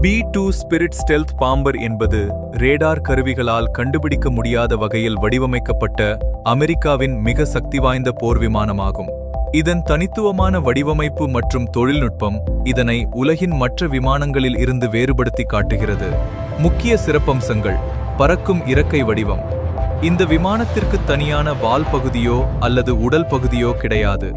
B-2 spirit stealth பாம்பர் என்பது radar கருவிகளால் கண்டுபிடிக்க முடியாத வகையில் வடிவமைக்கப்பட்ட அமெரிக்காவின் மிக சக்திவாய்ந்த போர் விமானமாகும். இதன் தனித்துவமான வடிவமைப்பு மற்றும் தொழில்நுட்பம் இதனை உலகின் மற்ற விமானங்களில் இருந்து வேறுபடுத்தி காட்டுகிறது. முக்கிய சிறப்பம்சங்கள்: பறக்கும் இறக்கை வடிவம். இந்த விமானத்திற்கு தனியான வால் பகுதியோ அல்லது உடல் பகுதியோ கிடையாது.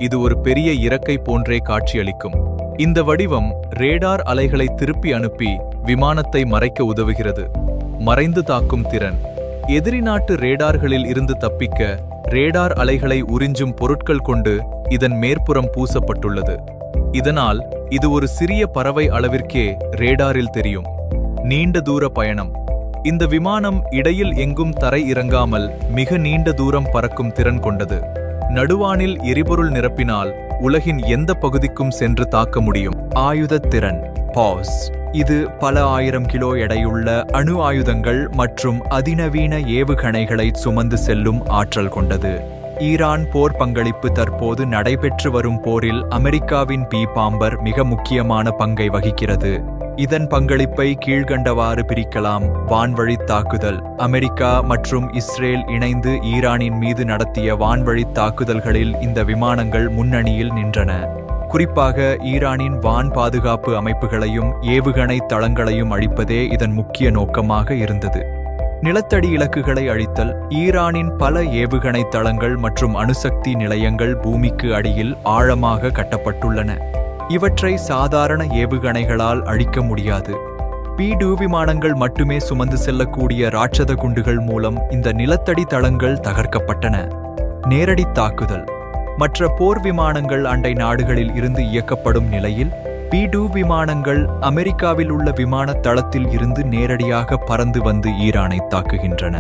இது ஒரு பெரிய இறக்கை போன்றே காட்சியளிக்கும். இந்த வடிவம் ரேடார் அலைகளை திருப்பி அனுப்பி விமானத்தை மறைக்க உதவுகிறது. மறைந்து தாக்கும் திறன். எதிரி நாட்டு ரேடார்களில் இருந்து தப்பிக்க ரேடார் அலைகளை உறிஞ்சும் பொருட்கள் கொண்டு இதன் மேற்புறம் பூசப்பட்டுள்ளது. இதனால் இது ஒரு சிறிய பறவை அளவிற்கே ரேடாரில் தெரியும். நீண்ட தூர பயணம். இந்த விமானம் இடையில் எங்கும் தரை இறங்காமல் மிக நீண்ட தூரம் பறக்கும் திறன் கொண்டது. நடுவானில் எரிபொருள் நிரப்பினால் உலகின் எந்த பகுதிக்கும் சென்று தாக்க முடியும். ஆயுதத் திறன் பாஸ். இது பல ஆயிரம் கிலோ எடையுள்ள அணு ஆயுதங்கள் மற்றும் அதிநவீன ஏவுகணைகளை சுமந்து செல்லும் ஆற்றல் கொண்டது. ஈரான் போர் பங்களிப்பு. தற்போது நடைபெற்று வரும் போரில் அமெரிக்காவின் பாம்பர் மிக முக்கியமான பங்கை வகிக்கிறது. இதன் பங்களிப்பை கீழ்கண்டவாறு பிரிக்கலாம். வான்வழி தாக்குதல். அமெரிக்கா மற்றும் இஸ்ரேல் இணைந்து ஈரானின் மீது நடத்திய வான்வழி தாக்குதல்களில் இந்த விமானங்கள் முன்னணியில் நின்றன. குறிப்பாக ஈரானின் வான் பாதுகாப்பு அமைப்புகளையும் ஏவுகணை தளங்களையும் அழிப்பதே இதன் முக்கிய நோக்கமாக இருந்தது. நிலத்தடி இலக்குகளை அழித்தல். ஈரானின் பல ஏவுகணை தளங்கள் மற்றும் அணுசக்தி நிலையங்கள் பூமிக்கு அடியில் ஆழமாக கட்டப்பட்டுள்ளன. இவற்றை சாதாரண ஏவுகணைகளால் அழிக்க முடியாது. B-2 விமானங்கள் மட்டுமே சுமந்து செல்லக்கூடிய ராட்சத குண்டுகள் மூலம் இந்த நிலத்தடி தளங்கள் தகர்க்கப்பட்டன. நேரடி தாக்குதல். மற்ற போர் விமானங்கள் அண்டை நாடுகளில் இருந்து இயக்கப்படும் நிலையில் B-2 விமானங்கள் அமெரிக்காவில் உள்ள விமான தளத்தில் இருந்து நேரடியாக பறந்து வந்து ஈரானை தாக்குகின்றன.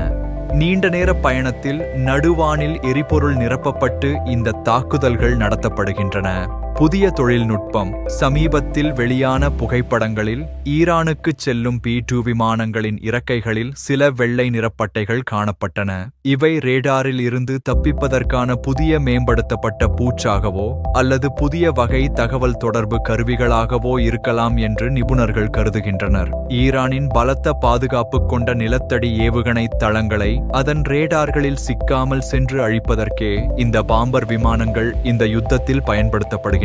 நீண்ட நேர பயணத்தில் நடுவானில் எரிபொருள் நிரப்பப்பட்டு இந்த தாக்குதல்கள் நடத்தப்படுகின்றன. புதிய தொழில்நுட்பம். சமீபத்தில் வெளியான புகைப்படங்களில் ஈரானுக்கு செல்லும் B-2 விமானங்களின் இறக்கைகளில் சில வெள்ளை நிறப்பட்டைகள் காணப்பட்டன. இவை ரேடாரில் இருந்து தப்பிப்பதற்கான புதிய மேம்படுத்தப்பட்ட பூச்சாகவோ அல்லது புதிய வகை தகவல் தொடர்பு கருவிகளாகவோ இருக்கலாம் என்று நிபுணர்கள் கருதுகின்றனர். ஈரானின் பலத்த பாதுகாப்பு கொண்ட நிலத்தடி ஏவுகணை தளங்களை அதன் ரேடார்களில் சிக்காமல் சென்று அழிப்பதற்கே இந்த பாம்பர் விமானங்கள் இந்த யுத்தத்தில் பயன்படுத்தப்படுகின்றன.